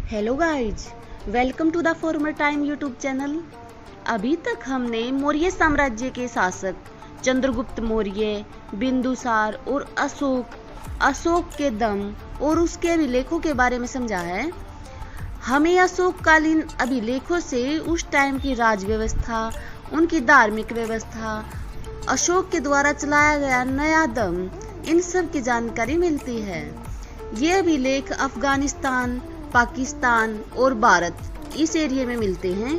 Hello guys, welcome to the former time YouTube channel. अभी तक हमने मौर्य साम्राज्य के शासक चंद्रगुप्त मौर्य, बिंदुसार और अशोक के दम और उसके अभिलेखों के बारे में समझा है। हमें अशोककालीन अभिलेखों से उस टाइम की राज व्यवस्था, उनकी धार्मिक व्यवस्था, अशोक के द्वारा चलाया गया नया दम, इन सब की जानकारी मिलती है। ये अभिलेख अफगानिस्तान, पाकिस्तान और भारत इस एरिया में मिलते हैं।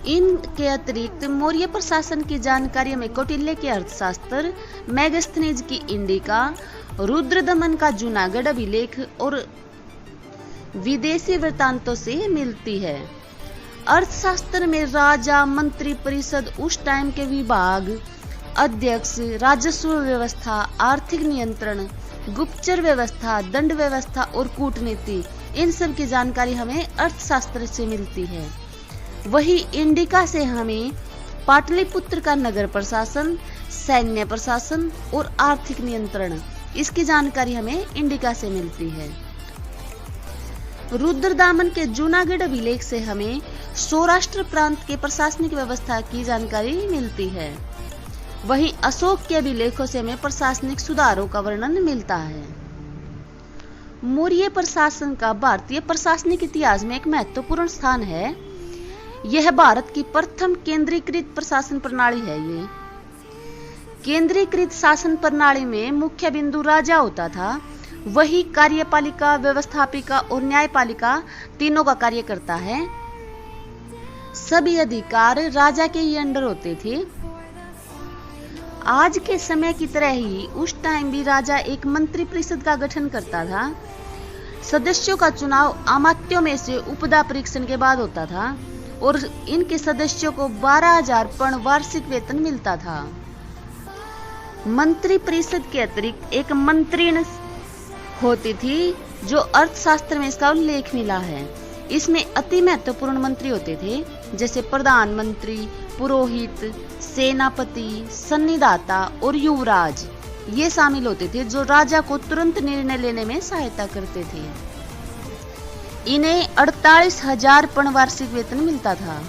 इनके अतिरिक्त मौर्य प्रशासन की जानकारी में कौटिल्य के अर्थशास्त्र, मेगास्थनीज की इंडिका, रुद्रदमन का जूनागढ़ अभिलेख और विदेशी वृत्तांतों से मिलती है। अर्थशास्त्र में राजा, मंत्री परिषद, उस टाइम के विभाग, अध्यक्ष, राजस्व व्यवस्था, आर्थिक नियंत्रण, गुप्तचर व्यवस्था, दंड व्यवस्था और कूटनीति, इन सब की जानकारी हमें अर्थशास्त्र से मिलती है। वही इंडिका से हमें पाटलिपुत्र का नगर प्रशासन, सैन्य प्रशासन और आर्थिक नियंत्रण, इसकी जानकारी हमें इंडिका से मिलती है। रुद्रदामन के जूनागढ़ अभिलेख से हमें सौराष्ट्र प्रांत के प्रशासनिक व्यवस्था की जानकारी मिलती है। वहीं अशोक के अभिलेखों से हमें प्रशासनिक सुधारों का वर्णन मिलता है। मौर्य प्रशासन का भारतीय प्रशासनिक इतिहास में एक महत्वपूर्ण स्थान है। यह भारत की प्रथम केंद्रीकृत प्रशासन प्रणाली है। ये केंद्रीकृत शासन प्रणाली में मुख्य बिंदु राजा होता था। वही कार्यपालिका, व्यवस्थापिका और न्यायपालिका तीनों का कार्य करता है। सभी अधिकार राजा के ही अंडर होते थे। आज के समय की तरह ही उस टाइम भी राजा एक मंत्री परिषद का गठन करता था। सदस्यों का चुनाव अमात्यों में से उपदा परीक्षण के बाद होता था और इनके सदस्यों को 12,000 पर्ण वार्षिक वेतन मिलता था। मंत्री परिषद के अतिरिक्त एक मंत्रिण होती थी, जो अर्थशास्त्र में इसका उल्लेख मिला है। इसमें अति महत्वपूर्ण मंत्री होते थे, जैसे प्रधानमंत्री, पुरोहित, सेनापति, सन्निधाता और युवराज, ये शामिल होते थे, जो राजा को तुरंत निर्णय लेने में सहायता करते थे। इन्हें 48,000 पर्ण वार्षिक वेतन मिलता था।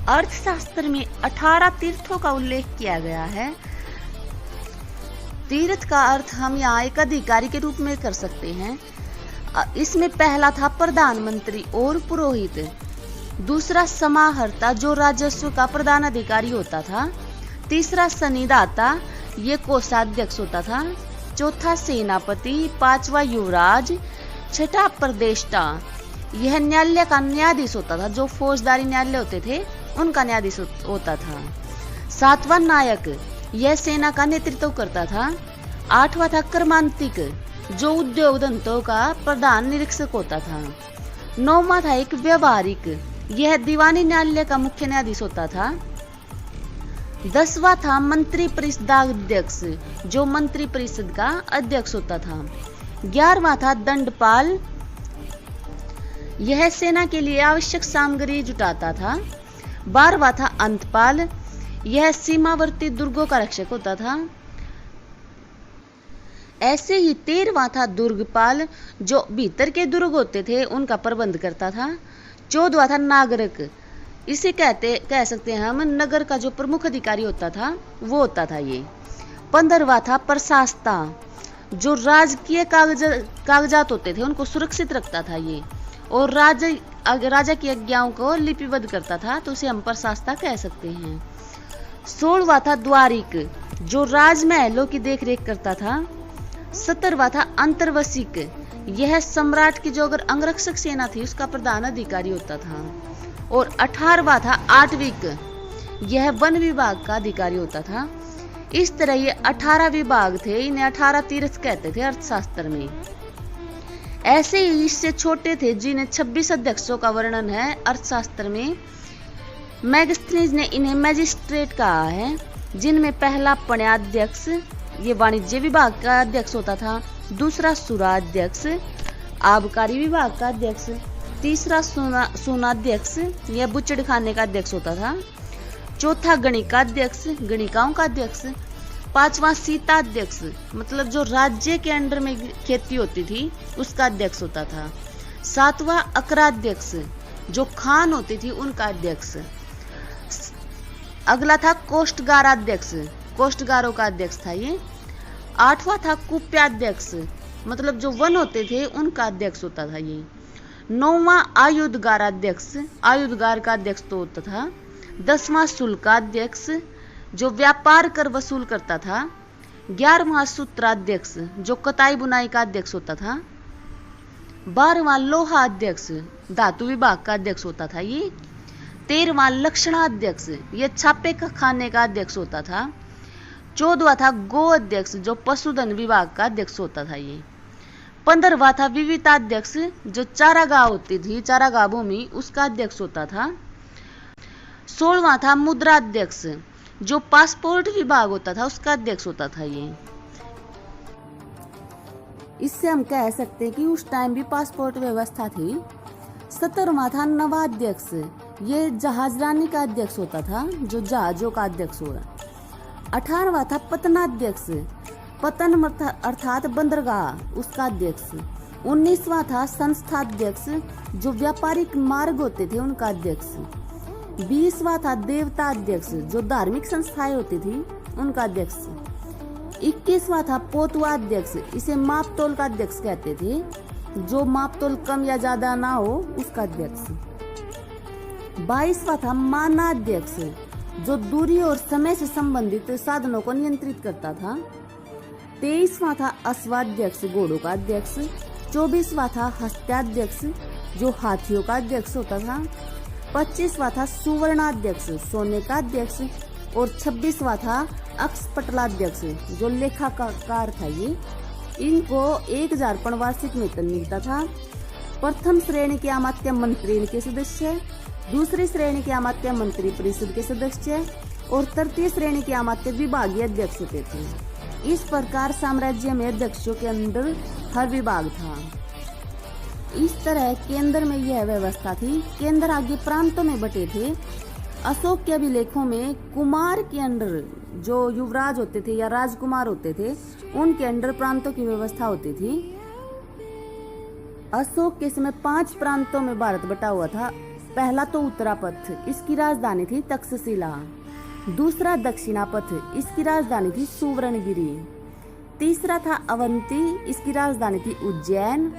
अर्थशास्त्र में 18 तीर्थों का उल्लेख किया गया है। तीर्थ का अर्थ हम यहाँ एक अधिकारी के रूप में कर सकते हैं। इसमें पहला था प्रधानमंत्री और पुरोहित, दूसरा समाहर्ता, जो राजस्व का प्रधान अधिकारी होता था, तीसरा सन्निधाता, ये कोषाध्यक्ष होता था, चौथा सेनापति, पांचवा युवराज, छठा प्रदेष्टा, यह न्यायालय का न्यायाधीश होता था, जो फौजदारी न्यायालय होते थे उनका न्यायाधीश होता था, सातवां नायक, यह सेना का नेतृत्व करता था, आठवां था कर्मांतिक, जो उद्योग धंधों का प्रधान निरीक्षक होता था, नौवां था एक व्यवहारिक, यह दीवानी न्यायालय का मुख्य न्यायाधीश होता था, 10वां था मंत्री परिषदाध्यक्ष, जो मंत्री परिषद का अध्यक्ष होता था, 11वां था दंडपाल, यह सेना के लिए आवश्यक सामग्री जुटाता था, 12वां था अंतपाल, यह सीमावर्ती दुर्गों का रक्षक होता था, ऐसे ही 13वां था दुर्गपाल, जो भीतर के दुर्ग होते थे उनका प्रबंध करता था, 14वां था नागरिक, इसे कह सकते हैं हम नगर का जो प्रमुख अधिकारी होता था वो होता था ये, 15वां था प्रशासता, जो राजकीय कागजात होते थे उनको सुरक्षित रखता था ये, और राजा की आज्ञाओं को लिपिबद्ध करता था, तो उसे हम प्रशासता कह सकते हैं। 16वां था द्वारिक, जो राजमहलों की देखरेख करता था, 17वां था अंतर्वसिक, यह सम्राट की जो अगर अंगरक्षक सेना थी उसका प्रधान अधिकारी होता था, और 18वां था आटविक, यह वन विभाग का अधिकारी होता था। इस तरह ये 18 विभाग थे, इन्हें 18 तीर्थ कहते थे अर्थशास्त्र में। ऐसे ही इससे छोटे थे जिन्हें 26 अध्यक्षों का वर्णन है अर्थशास्त्र में। मेगास्थनीज ने इन्हें मैजिस्ट्रेट कहा है, जिनमें पहला पण्याध्यक्ष, ये वाणिज्य विभाग का अध्यक्ष होता था, दूसरा सुराध्यक्ष, आबकारी विभाग का अध्यक्ष, तीसरा सोनाध्यक्ष, यह बुचड़ खाने का अध्यक्ष होता था, चौथा गणिकाध्यक्ष, गणिकाओं का अध्यक्ष, पांचवा सीताध्यक्ष, मतलब जो राज्य के अंडर में खेती होती थी उसका अध्यक्ष होता था। सातवां अकराध्यक्ष, जो खान होती थी उनका अध्यक्ष। अगला था कोष्ठगाराध्यक्ष, कोष्ठगारों का अध्यक्ष था ये। आठवां था कुप्याध्यक्ष, मतलब जो वन होते थे उनका अध्यक्ष होता था ये। नौवां आयुधगाराध्यक्ष, आयुधगार का अध्यक्ष तो होता था। 10वां शुल्काध्यक्ष, जो व्यापार कर वसूल करता था। 11वां सूत्राध्यक्ष, जो कताई बुनाई का अध्यक्ष होता था। 12वां लोहा अध्यक्ष, धातु विभाग का अध्यक्ष होता था ये। 13वां लक्षणाध्यक्ष, ये छापे का खाने का अध्यक्ष होता था। 14वां था गो अध्यक्ष, जो पशुधन विभाग का अध्यक्ष होता था ये। 15वां था विविताध्यक्ष, जो चारागाह होती थी, चारागाह भूमि, उसका अध्यक्ष होता था। 16वां था मुद्राध्यक्ष, जो पासपोर्ट विभाग होता था उसका अध्यक्ष होता था ये। इससे हम कह सकते हैं कि उस टाइम भी पासपोर्ट व्यवस्था थी। 17वां था नवाध्यक्ष, ये जहाजरानी का अध्यक्ष होता था, जो जहाजों का अध्यक्ष हुआ। 18वां था पतनाध्यक्ष, पतन अर्थात बंदरगाह, उसका अध्यक्ष। 19वां था संस्थाध्यक्ष, जो व्यापारिक मार्ग होते थे उनका अध्यक्ष। 20वां था देवता अध्यक्ष, जो धार्मिक संस्थाएं होती थी उनका अध्यक्ष। 21वां था पोतवा अध्यक्ष, इसे मापतोल का अध्यक्ष कहते थे, जो मापतोल कम या ज्यादा ना हो उसका अध्यक्ष। 22वां था मानाध्यक्ष, जो दूरी और समय से संबंधित साधनों को नियंत्रित करता था। 23वां था अश्वाध्यक्ष, घोड़ों का अध्यक्ष। 24वां था हस्त्याध्यक्ष, जो हाथियों का अध्यक्ष होता था। 25वां था सुवर्णाध्यक्ष, सोने का अध्यक्ष। और 26वां था अक्षपटलाध्यक्ष, जो लेखाकार था ये। इनको 1000 पण वार्षिक वेतन मिलता था। प्रथम श्रेणी के अमात्य मंत्री इनके सदस्य, दूसरी श्रेणी के अमात्य मंत्री परिषद के सदस्य और तृतीय श्रेणी के अमात्य विभागीय अध्यक्ष होते थे। इस प्रकार साम्राज्य में अध्यक्षों के अंदर हर विभाग था। इस तरह केंद्र में यह व्यवस्था थी। केंद्र आगे प्रांतों में बटे थे। अशोक के अभिलेखों में कुमार के अंडर, जो युवराज होते थे या राजकुमार होते थे, उनके अंडर प्रांतों की व्यवस्था होती थी। अशोक के समय 5 प्रांतों में भारत बटा हुआ था। पहला तो उत्तरापथ, इसकी राजधानी थी तक्षशिला। दूसरा दक्षिणापथ, इसकी राजधानी थी सुवर्णगिरी। तीसरा था अवंती, इसकी राजधानी थी उज्जैन।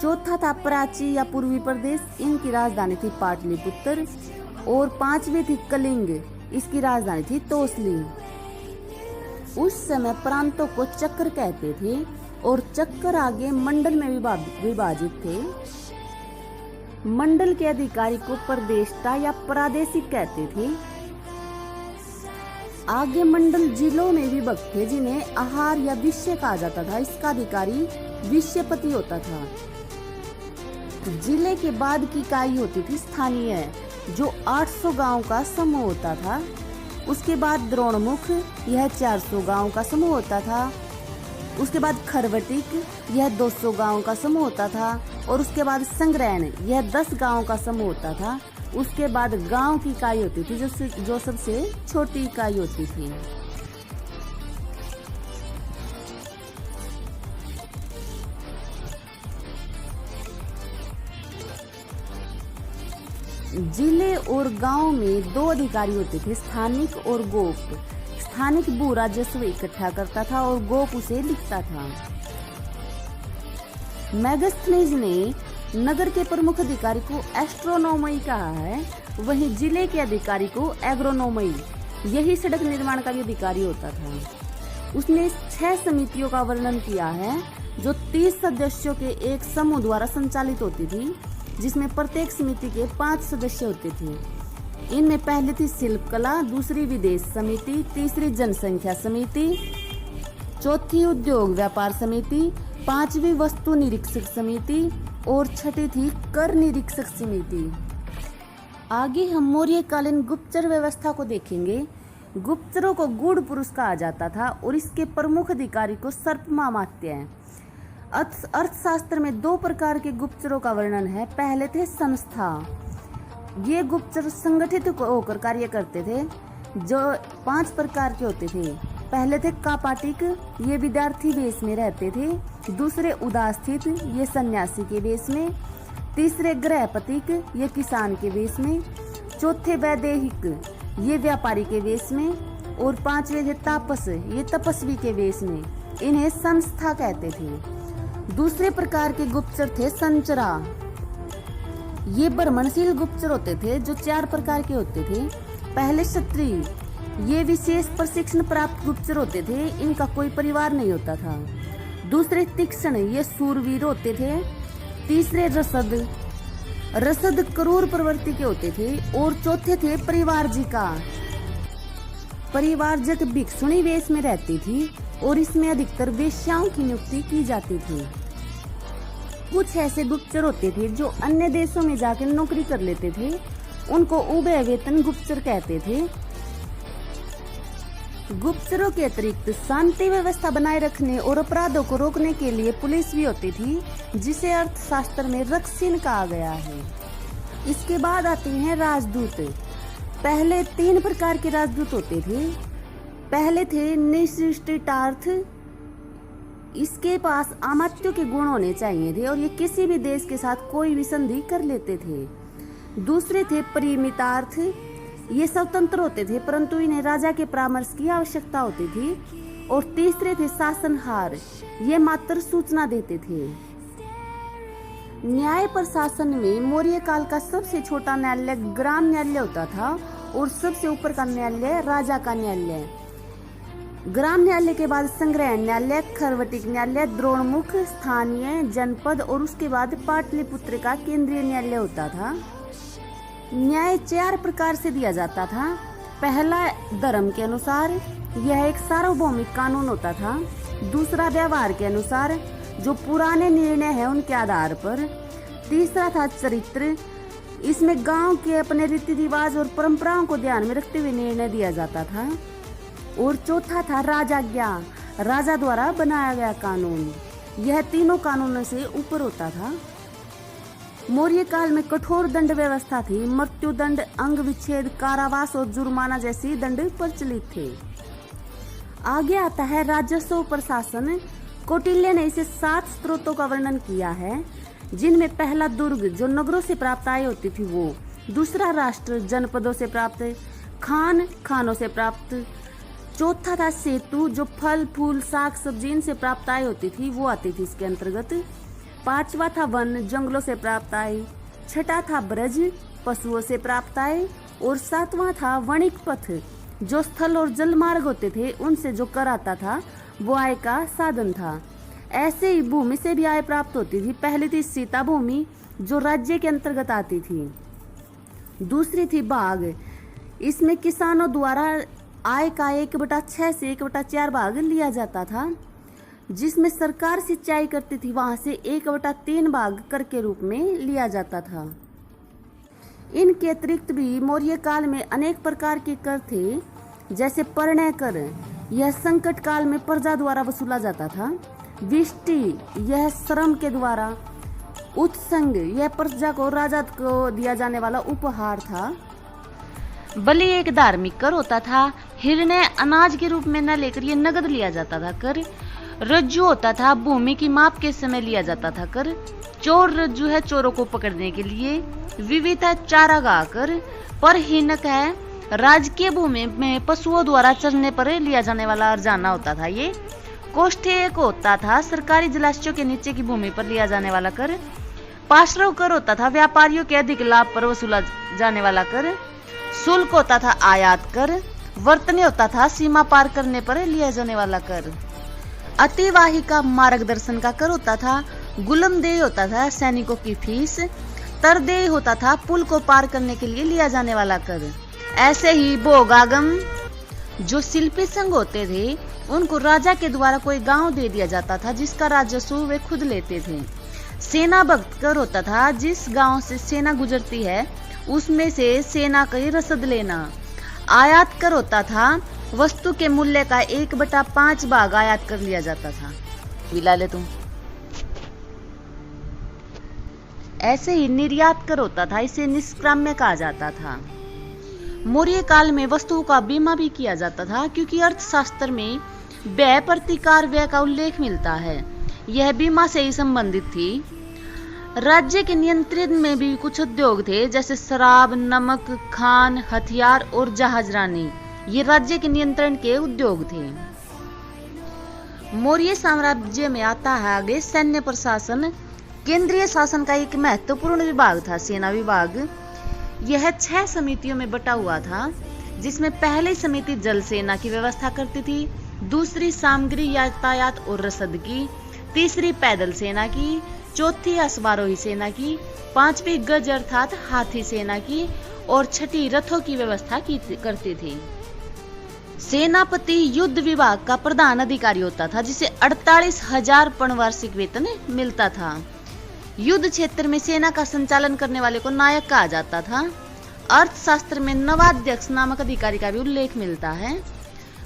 चौथा था प्राची या पूर्वी प्रदेश, इनकी राजधानी थी पाटलिपुत्र। और 5वीं थी कलिंग, इसकी राजधानी थी तोसली। उस समय प्रांतों को चक्र कहते थे और चक्र आगे मंडल में विभाजित थे। मंडल के अधिकारी को प्रदेष्टा या प्रादेशिक कहते थे। आगे मंडल जिलों में विभक्त थे, जिन्हें आहार या विषय कहा जाता था। इसका अधिकारी विषयपति होता था। जिले के बाद की इकाई होती थी स्थानीय, जो 800 गांव का समूह होता था। उसके बाद द्रोणमुख, यह 400 गांव का समूह होता था। उसके बाद खरवटिक, यह 200 गांव का समूह होता था। और उसके बाद संग्रहण, यह 10 गांव का समूह होता था। उसके बाद गांव की इकाई होती थी, जो सबसे छोटी इकाई होती थी। जिले और गांव में 2 अधिकारी होते थे, स्थानिक और गोप। स्थानिक भू राजस्व इकट्ठा करता था और गोप उसे लिखता था। मेगास्थनीज ने नगर के प्रमुख अधिकारी को एस्ट्रोनोमई कहा है, वहीं जिले के अधिकारी को एग्रोनोमई, यही सड़क निर्माण का भी अधिकारी होता था। उसने 6 समितियों का वर्णन किया है, जो 30 सदस्यों के एक समूह द्वारा संचालित होती थी, जिसमें प्रत्येक समिति के 5 सदस्य होते थे। इनमें पहली थी शिल्पकला, दूसरी विदेश समिति, तीसरी जनसंख्या समिति, चौथी उद्योग व्यापार समिति, 5वीं वस्तु निरीक्षक समिति और 6ठी थी कर निरीक्षक समिति। आगे हम मौर्यकालीन गुप्तचर व्यवस्था को देखेंगे। गुप्तचरों को गूढ़ पुरुष कहा जाता था और इसके प्रमुख अधिकारी को सर्पमामात्य है। अर्थशास्त्र में 2 प्रकार के गुप्तचरों का वर्णन है। पहले थे संस्था, ये गुप्तचर संगठित होकर कार्य करते थे, जो 5 प्रकार के होते थे। पहले थे कापाटिक, ये विद्यार्थी वेश में रहते थे। दूसरे उदास्थित, ये सन्यासी के वेश में। तीसरे गृहपतिक, ये किसान के वेश में। चौथे वैदेहिक, ये व्यापारी के वेश में। और पांचवे थे तापस, ये तपस्वी के वेश में। इन्हें संस्था कहते थे। दूसरे प्रकार के गुप्तचर थे संचरा, ये ब्राह्मणशील गुप्तचर होते थे जो 4 प्रकार के होते थे। पहले क्षत्रिय, ये विशेष प्रशिक्षण प्राप्त गुप्तचर होते थे, इनका कोई परिवार नहीं होता था। दूसरे तीक्ष्ण, ये शूरवीर होते थे। तीसरे रसद, रसद क्रूर प्रवृत्ति के होते थे। और चौथे थे परिवारजिका, परिवारजक भिक्षुणी वेश में रहती थी और इसमें अधिकतर वेश्याओं की नियुक्ति की जाती थी। कुछ ऐसे गुप्तचर होते थे जो अन्य देशों में जाकर नौकरी कर लेते थे, उनको उभय वेतन गुप्तचर कहते थे। गुप्तचरों के अतिरिक्त शांति व्यवस्था बनाए रखने और अपराधों को रोकने के लिए पुलिस भी होती थी, जिसे अर्थशास्त्र में रक्षीन कहा गया है। इसके बाद आते हैं राजदूत। पहले 3 प्रकार के राजदूत होते थे। पहले थे निश्चितार्थ, इसके पास अमात्यों के गुण होने चाहिए थे और ये किसी भी देश के साथ कोई भी संधि कर लेते थे। दूसरे थे परिमितार्थ, ये स्वतंत्र होते थे परंतु इन्हें राजा के परामर्श की आवश्यकता होती थी। और तीसरे थे शासनहार, ये मात्र सूचना देते थे। न्याय प्रशासन में मौर्य काल का सबसे छोटा न्यायालय ग्राम न्यायालय होता था और सबसे ऊपर का न्यायालय राजा का न्यायालय। ग्राम न्यायालय के बाद संग्रह न्यायालय, खरवटिक न्यायालय, द्रोणमुख, स्थानीय, जनपद और उसके बाद पाटलिपुत्र का केंद्रीय न्यायालय होता था। न्याय 4 प्रकार से दिया जाता था। पहला धर्म के अनुसार, यह एक सार्वभौमिक कानून होता था। दूसरा व्यवहार के अनुसार, जो पुराने निर्णय हैं उनके आधार पर। तीसरा था चरित्र, इसमें गांव के अपने रीति रिवाज और परंपराओं को ध्यान में रखते हुए निर्णय दिया जाता था। और चौथा था राजाज्ञा, राजा द्वारा बनाया गया कानून। यह तीनों कानूनों से ऊपर होता था। मौर्य काल में कठोर दंड व्यवस्था थी। मृत्युदंड, अंग विच्छेद, कारावास और जुर्माना जैसी दंड प्रचलित थे। आगे आता है राजस्व प्रशासन। कौटिल्य ने इसे 7 स्रोतों का वर्णन किया है, जिनमें पहला दुर्ग, जो नगरों से प्राप्त आय होती थी वो। दूसरा राष्ट्र, जनपदों से प्राप्त। खान, खानों से प्राप्त। चौथा था सेतु, जो फल फूल साग सब्जी इनसे प्राप्त आय होती थी वो आती थी इसके अंतर्गत। पांचवा था वन, जंगलों से प्राप्त आय। छठा था ब्रज, पशुओं से प्राप्त आय। और 7वां था वणिक पथ, जो स्थल और जल मार्ग होते थे उनसे जो कर आता था वो आय का साधन था। ऐसे ही भूमि से भी आय प्राप्त होती थी। पहली थी सीता भूमि, जो राज्य के अंतर्गत आती थी। दूसरी थी बाग, इसमें किसानों द्वारा आय का 1/6 से 1/4 भाग लिया जाता था। जिसमें सरकार सिंचाई करती थी वहां से 1/3 भाग कर के रूप में लिया जाता था। इनके अतिरिक्त भी मौर्य काल में अनेक प्रकार के कर थे, जैसे परिणय कर, यह संकट काल में प्रजा द्वारा वसूला जाता था। विष्टि, यह श्रम के द्वारा। उत्संग, यह प्रजा को राजा को दिया जाने वाला उपहार था। बलि एक धार्मिक कर होता था। हिरण्य अनाज के रूप में न लेकर ये नगद लिया जाता था कर। रज्जु होता था, भूमि की माप के समय लिया जाता था कर। चोर रज्जु है, चोरों को पकड़ने के लिए। विविध है, चारागाह कर। परहीनक है, राजकीय भूमि में पशुओं द्वारा चरने पर लिया जाने वाला अर्जाना होता था ये। कोष्ठेयक होता था, सरकारी जलाशयों के नीचे की भूमि पर लिया जाने वाला कर। पार्श्व कर होता था, व्यापारियों के अधिक लाभ पर वसूला जाने वाला कर। शुल्क होता था, आयात कर। वर्तनी होता था, सीमा पार करने पर लिया जाने वाला कर। अतिवाहिका मार्गदर्शन का कर होता था। गुलमदेय होता था, सैनिकों की फीस। तरदेय होता था, पुल को पार करने के लिए लिया जाने वाला कर। ऐसे ही भोगागम, जो शिल्पी संघ होते थे उनको राजा के द्वारा कोई गांव दे दिया जाता था, जिसका राजस्व वे खुद लेते थे। सेना भक्त कर होता था, जिस गांव से सेना गुजरती है उसमें से सेना का रसद लेना। आयात कर होता था, वस्तु के मूल्य का 1/5 भाग आयात कर लिया जाता था। मिला ले तुम। ऐसे ही निर्यात कर होता था, इसे निष्क्राम्य कहा जाता था। मौर्य काल में वस्तुओं का बीमा भी किया जाता था, क्योंकि अर्थशास्त्र में व्यय प्रतिकार व्यय का उल्लेख मिलता है। यह बीमा से ही संबंधित थी। राज्य के नियंत्रण में भी कुछ उद्योग थे, जैसे शराब, नमक, खान, हथियार और जहाजरानी। ये राज्य के नियंत्रण के उद्योग थे। मौर्य साम्राज्य में आता है आगे सैन्य प्रशासन। केंद्रीय शासन का एक महत्वपूर्ण विभाग था सेना विभाग। यह 6 समितियों में बटा हुआ था, जिसमें पहली समिति जल सेना की व्यवस्था करती थी, दूसरी सामग्री यातायात और रसद की, तीसरी पैदल सेना की, चौथी अश्वारोही सेना की, 5वीं गज अर्थात हाथी सेना की और 6ठी रथों की व्यवस्था करती थी। सेनापति युद्ध विभाग का प्रधान अधिकारी होता था, जिसे 48,000 पर्ण वार्षिक वेतन मिलता था। युद्ध क्षेत्र में सेना का संचालन करने वाले को नायक कहा जाता था। अर्थशास्त्र में नवाध्यक्ष नामक अधिकारी का भी उल्लेख मिलता है।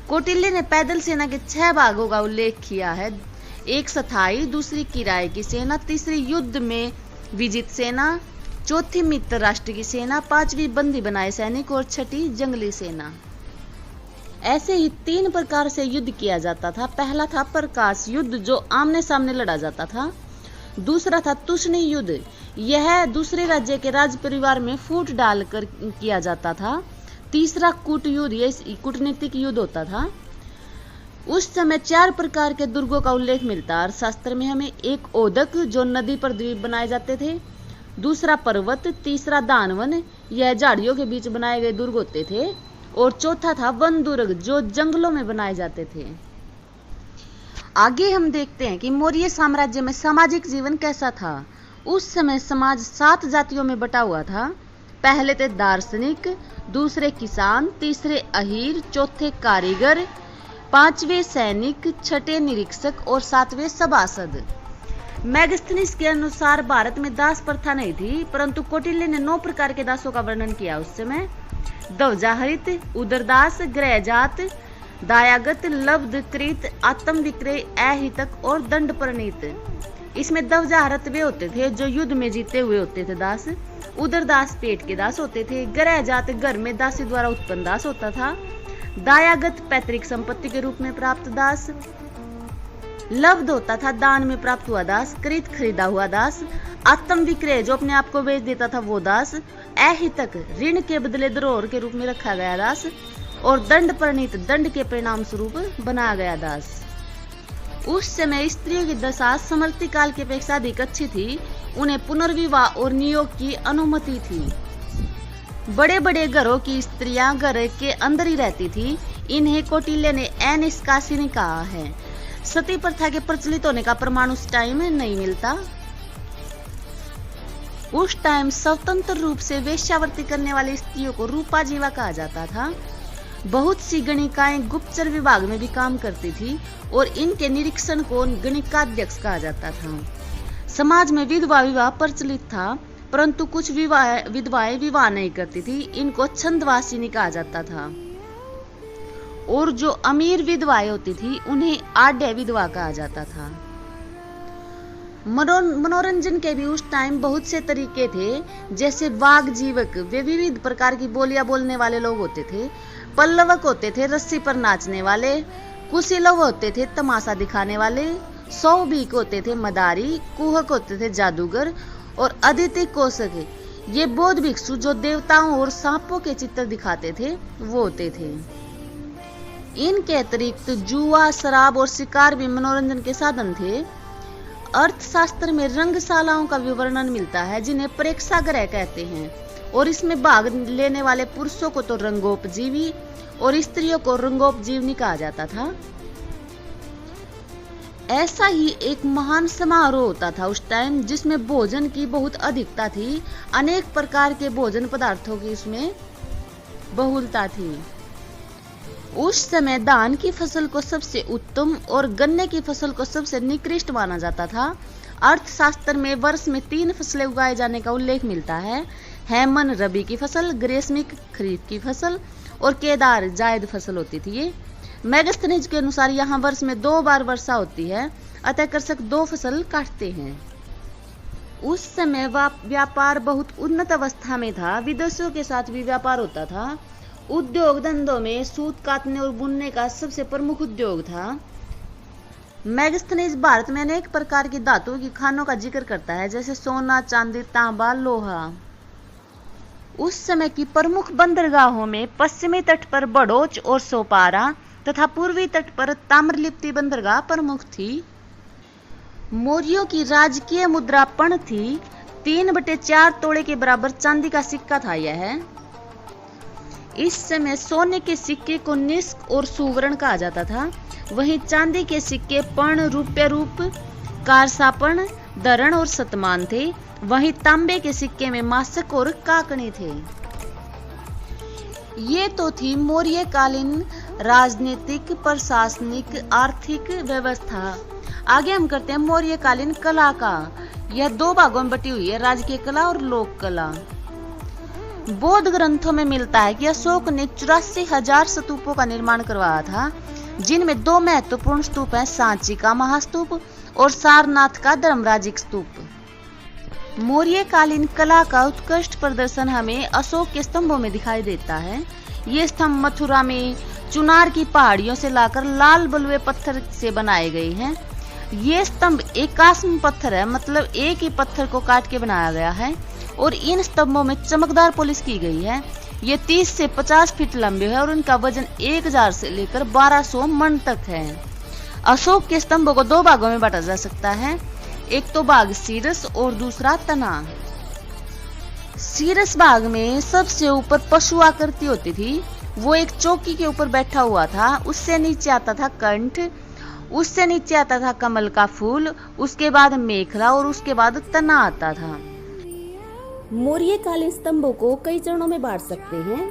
कौटिल्य ने पैदल सेना के 6 भागों का उल्लेख किया है। एक स्थायी, दूसरी किराए की सेना, तीसरी युद्ध में विजित सेना, चौथी मित्र राष्ट्र की सेना, 5वीं बंदी बनाए सैनिक और 6ठी जंगली सेना। ऐसे ही 3 प्रकार से युद्ध किया जाता था। पहला था प्रकाश युद्ध, जो आमने सामने लड़ा जाता था। दूसरा था तुष्णी युद्ध, यह दूसरे राज्य के राज परिवार में फूट डालकर किया जाता था। तीसरा कूट युद्ध, यह कूटनीतिक युद्ध होता था। उस समय 4 प्रकार के दुर्गों का उल्लेख मिलता है अर्थशास्त्र में हमें। एक ओदक, जो नदी पर द्वीप बनाए जाते थे। दूसरा पर्वत, तीसरा दानवन, यह झाड़ियों के बीच बनाए गए दुर्ग होते थे। और चौथा था वन दुर्ग, जो जंगलों में बनाए जाते थे। आगे हम देखते हैं कि मौर्य साम्राज्य में सामाजिक जीवन कैसा था। उस समय समाज 7 जातियों में बटा हुआ था। पहले थे दार्शनिक, दूसरे किसान, तीसरे अहीर, चौथे कारीगर, 5वें सैनिक, 6ठे निरीक्षक और 7वें सभासद। मैगस्थनीज के अनुसार भारत में दास प्रथा नहीं थी, परंतु कौटिल्य ने 9 प्रकार के दासों का वर्णन किया उस समय। दवजाहरित, उदरदास, गृहजात, दायागत, लब्ध, कृत, आत्म विक्रय, अहितक और दंड परिणीत। इसमें दवजाहरत वे होते थे जो युद्ध में जीते हुए होते थे दास। उदरदास पेट के दास होते थे। गृहजात घर में दासी द्वारा उत्पन्न दास होता था। दायागत पैतृक संपत्ति के रूप में प्राप्त दास। लब्ध होता था दान में प्राप्त हुआ दास। कृत खरीदा हुआ दास। आत्म विक्रय, जो अपने आप को बेच देता था वो दास। अहितक, ऋण के बदले धरोहर के रूप में रखा गया दास। और दंड परिणीत, दंड के परिणाम स्वरूप बनाया गया दास। उस समय स्त्रियों की दशा समृद्धि काल की अपेक्षा अधिक अच्छी थी। उन्हें पुनर्विवाह और नियोग की अनुमति थी। बड़े बड़े घरों की स्त्रियां घर के अंदर ही रहती थी। इन्हें कौटिल्य ने अनिष्कासिनी कहा है। सती प्रथा के प्रचलित होने का प्रमाण उस टाइम नहीं मिलता। उस टाइम स्वतंत्र रूप से वेश्यावृत्ति करने वाली स्त्रियों को रूपा जीवा कहा जाता था। बहुत सी गणिकाएं गुप्तचर विभाग में भी काम करती थी और इनके निरीक्षण को गणिकाध्यक्ष कहा जाता था। समाज में विधवा विवाह प्रचलित था, परंतु कुछ विधवाएं विवाह नहीं करती थी। इनको छंदवासिनी कहा जाता था। और जो अमीर विधवाएं होती थी उन्हें आढ़ विधवा कहा जाता था। मनोरंजन के भी उस टाइम बहुत से तरीके थे, जैसे वाग जीवक, वे विविध प्रकार की बोलियां बोलने वाले लोग होते थे। पल्लवक होते थे रस्सी पर नाचने वाले। कुशीलव होते थे तमाशा दिखाने वाले। सौभीक होते थे मदारी। कुहक होते थे जादूगर। और अदिति कोशक, ये बौद्ध भिक्षु जो देवताओं और सांपों के चित्र दिखाते थे वो होते थे। इनके अतिरिक्त जुआ, शराब और शिकार भी मनोरंजन के साधन थे। अर्थशास्त्र में रंगशालाओं का विवरण मिलता है, जिन्हें प्रेक्षागृह कहते हैं। और इसमें भाग लेने वाले पुरुषों को तो रंगोपजीवी और स्त्रियों को रंगोपजीवनी कहा जाता था। ऐसा ही एक महान समारोह होता था उस टाइम, जिसमें भोजन की बहुत अधिकता थी। अनेक प्रकार के भोजन पदार्थों की इसमें बहुलता थी। उस समय धान की फसल को सबसे उत्तम और गन्ने की फसल को सबसे निकृष्ट माना जाता था। अर्थशास्त्र में वर्ष में 3 फसलें उगाए जाने का उल्लेख मिलता है। हेमन रबी की फसल, ग्रीष्मिक खरीफ की फसल और केदार जायद फसल होती थी। ये मैगस्थनीज के अनुसार यहाँ वर्ष में 2 बार वर्षा होती है, अतः कृषक 2 फसल काटते हैं। उस समय व्यापार बहुत उन्नत अवस्था में था। विदेशों के साथ भी व्यापार होता था। उद्योग धंधों में सूत काटने और बुनने का सबसे प्रमुख उद्योग था। मैगस्थनीज भारत में अनेक प्रकार की धातुओं की खानों का जिक्र करता है, जैसे सोना, चांदी, तांबा, लोहा। उस समय की प्रमुख बंदरगाहों में पश्चिमी तट पर बड़ौच और सोपारा तथा पूर्वी तट पर ताम्रलिप्ति बंदरगाह प्रमुख थी। मौर्यों की राजकीय मुद्रा पण थी। 3/4 तोड़े के बराबर चांदी का सिक्का था यह। इस समय सोने के सिक्के को निष्क और सुवर्ण कहा जाता था, वहीं चांदी के सिक्के पण, रुपये रूप, कारसापण, दरण और शतमान थे। वहीं तांबे के सिक्के में मासक और काकणी थे। ये तो थी मौर्यकालीन राजनीतिक, प्रशासनिक, आर्थिक व्यवस्था। आगे हम करते हैं मौर्यकालीन कला का। यह 2 भागों में बटी हुई है, राजकीय कला और लोक कला। बौद्ध ग्रंथों में मिलता है कि अशोक ने 84,000 स्तूपों का निर्माण करवाया था, जिनमें 2 महत्वपूर्ण स्तूप हैं, सांची का महास्तूप और सारनाथ का धर्मराजिक स्तूप। मौर्यकालीन कला का उत्कृष्ट प्रदर्शन हमें अशोक के स्तंभों में दिखाई देता है। ये स्तंभ मथुरा में चुनार की पहाड़ियों से लाकर लाल बलुए पत्थर से बनाए गए हैं। ये स्तंभ एकाश्म पत्थर है, मतलब एक ही पत्थर को काट के बनाया गया है, और इन स्तंभों में चमकदार पॉलिश की गई है। ये 30 से 50 फीट लंबे हैं और उनका वजन 1000 से लेकर 1200 मन तक है। अशोक के स्तंभों को 2 भागों में बांटा जा सकता है, एक तो भाग शीर्ष और दूसरा तना। शीर्ष भाग में सबसे ऊपर पशु आकृति होती थी, वो एक चौकी के ऊपर बैठा हुआ था। उससे नीचे आता था कंठ, उससे नीचे आता था कमल का फूल, उसके बाद मेखला और उसके बाद तना आता था। मौर्यकालीन स्तंभों को कई चरणों में बांट सकते हैं।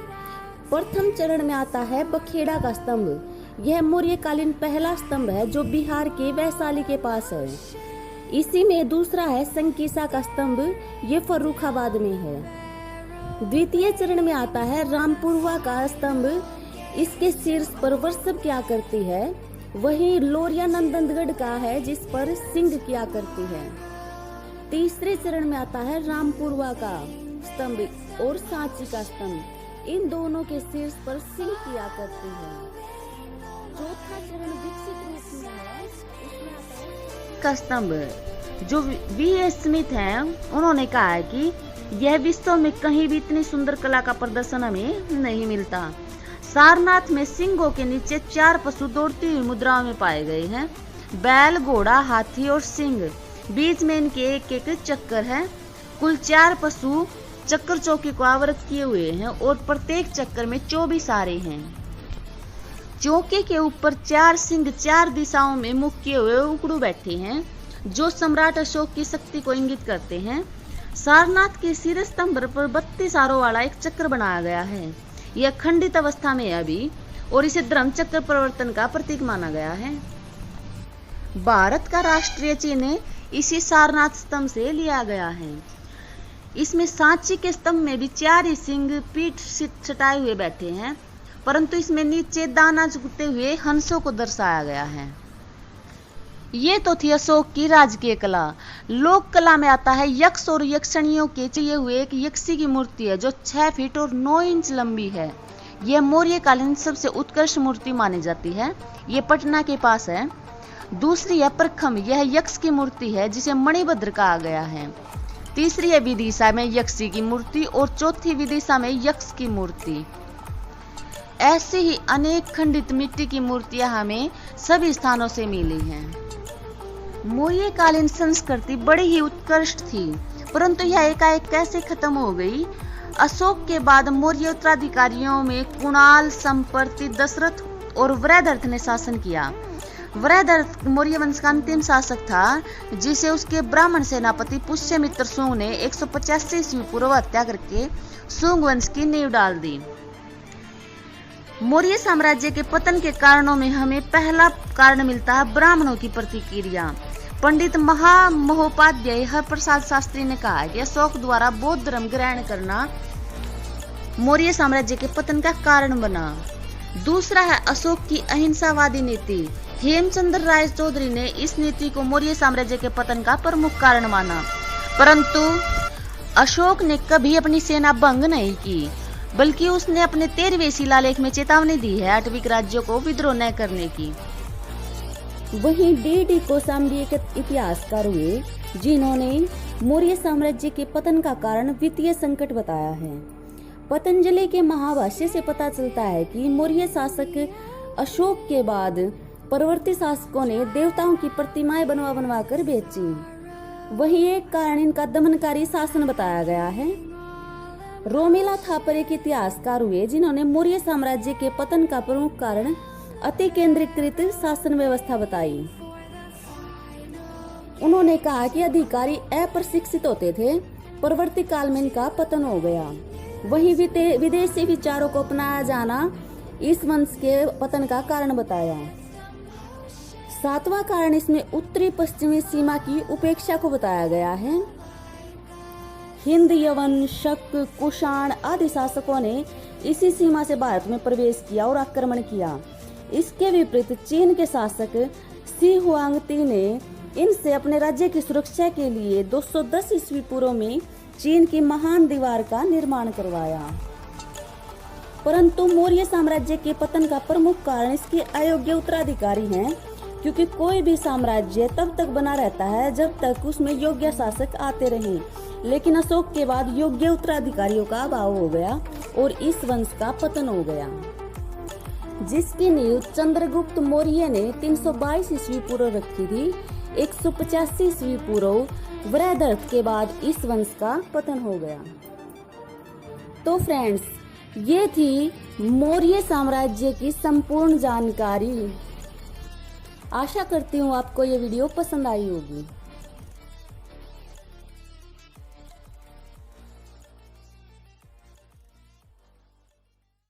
प्रथम चरण में आता है बखेड़ा का स्तंभ। यह मौर्यकालीन पहला स्तंभ है जो बिहार के वैशाली के पास है। इसी में दूसरा है संकीसा का स्तंभ, ये फर्रुखाबाद में है। द्वितीय चरण में आता है रामपुरवा का स्तंभ। इसके शीर्ष पर वृषभ की आकृति है। वहीं लोरिया नंदनगढ़ का है जिस पर सिंह की आकृति है। तीसरे चरण में आता है रामपुरवा का स्तंभ और सांची का स्तंभ। इन दोनों के शीर्ष पर सिंह की आकृति है। चौथा चरण विकसित रूप में है, इसमें आता है का स्तंभ। जो V.S. स्मिथ हैं, उन्होंने कहा है कि यह विश्व में कहीं भी इतनी सुंदर कला का प्रदर्शन हमें नहीं मिलता। सारनाथ में सिंहों के नीचे 4 पशु दौड़ती हुई मुद्राओं में पाए गए हैं, बैल, घोड़ा, हाथी और सिंह। बीच में इनके एक एक चक्कर है। कुल 4 पशु चक्कर चौकी को आवृत किए हुए हैं और प्रत्येक चक्कर में 24 आरे हैं। चौके के ऊपर 4 सिंह 4 दिशाओं में मुख किए हुए उकड़ू बैठे हैं, जो सम्राट अशोक की शक्ति को इंगित करते हैं। सारनाथ के शीर्ष स्तंभ पर 32 आरों वाला एक चक्र बनाया गया है। यह खंडित अवस्था में है अभी, और इसे धर्म चक्र परिवर्तन का प्रतीक माना गया है। भारत का राष्ट्रीय चिन्ह इसी सारनाथ स्तंभ से लिया गया है। इसमें सांची के स्तंभ में भी 4 ही सिंह पीठ छटाए हुए बैठे हैं, परंतु इसमें नीचे दाना चुगते हुए हंसों को दर्शाया गया है। ये तो थी अशोक की राजकीय कला। लोक कला में आता है यक्ष और यक्षणियों के चाहिए हुए एक यक्षी की मूर्ति है जो 6 फीट और 9 इंच लंबी है। यह मौर्यकालीन सबसे उत्कृष्ट मूर्ति मानी जाती है। ये पटना के पास है। दूसरी है प्रखम, यह यक्ष की मूर्ति है जिसे मणिभद्र कहा गया है। तीसरी है विदिशा में यक्षी की मूर्ति और चौथी विदिशा में यक्ष की मूर्ति। ऐसे ही अनेक खंडित मिट्टी की मूर्तियां हमें सभी स्थानों से मिली हैं। मौर्यकालीन संस्कृति बड़ी ही उत्कृष्ट थी, परंतु यह एकाएक कैसे खत्म हो गई। अशोक के बाद मौर्य उत्तराधिकारियों में कुणाल, संपर्ति, दशरथ और वृहदर्थ ने शासन किया। वृहदर्थ मौर्य वंश का अंतिम शासक था, जिसे उसके ब्राह्मण सेनापति पुष्यमित्र शुंग ने 185 ईस्वी पूर्व हत्या करके शुंग वंश की नींव डाल दी। मौर्य साम्राज्य के पतन के कारणों में हमें पहला कारण मिलता है ब्राह्मणों की प्रतिक्रिया। पंडित महामहोपाध्याय हरप्रसाद शास्त्री ने कहा कि अशोक द्वारा बौद्ध धर्म ग्रहण करना मौर्य साम्राज्य के पतन का कारण बना। दूसरा है अशोक की अहिंसावादी नीति। हेमचंद्र राय चौधरी ने इस नीति को मौर्य साम्राज्य के पतन का प्रमुख कारण माना, परंतु अशोक ने कभी अपनी सेना भंग नहीं की, बल्कि उसने अपने 13वें शिलालेख में चेतावनी दी है 8 राज्यों को विद्रोह न करने की। वहीं डी कोशाम्बी एक इतिहासकार हुए जिन्होंने मौर्य साम्राज्य के पतन का कारण वित्तीय संकट बताया है। पतंजलि के महाभाष्य से पता चलता है कि मौर्य शासक अशोक के बाद परवर्ती शासकों ने देवताओं की प्रतिमाएं बनवा कर बेची। वही एक कारण इनका दमनकारी शासन बताया गया है। रोमिला थापर एक इतिहासकार हुए जिन्होंने मौर्य साम्राज्य के पतन का प्रमुख कारण अति केंद्रीकृत शासन व्यवस्था बताई। उन्होंने कहा कि अधिकारी अप्रशिक्षित होते थे, परवर्ती काल में इनका पतन हो गया। वहीं विदेशी विचारों को अपनाया जाना इस वंश के पतन का कारण बताया। सातवां कारण इसमें उत्तरी पश्चिमी सीमा की उपेक्षा को बताया गया है। हिंद, यवन, शक, कुषाण आदि शासकों ने इसी सीमा से भारत में प्रवेश किया और आक्रमण किया। इसके विपरीत चीन के शासक शी हुआंगती ने इनसे अपने राज्य की सुरक्षा के लिए 210 ईस्वी पूर्व में चीन की महान दीवार का निर्माण करवाया। परंतु मौर्य साम्राज्य के पतन का प्रमुख कारण इसके अयोग्य उत्तराधिकारी हैं, क्योंकि कोई भी साम्राज्य तब तक बना रहता है जब तक उसमें योग्य शासक आते रहें। लेकिन अशोक के बाद योग्य उत्तराधिकारियों का अभाव हो गया और इस वंश का पतन हो गया, जिसकी नींव चंद्रगुप्त मौर्य ने 322 ईस्वी पूर्व रखी थी। 185 ईस्वी पूर्व वृहदर्थ के बाद इस वंश का पतन हो गया। तो फ्रेंड्स, ये थी मौर्य साम्राज्य की संपूर्ण जानकारी। आशा करती हूँ आपको ये वीडियो पसंद आई होगी।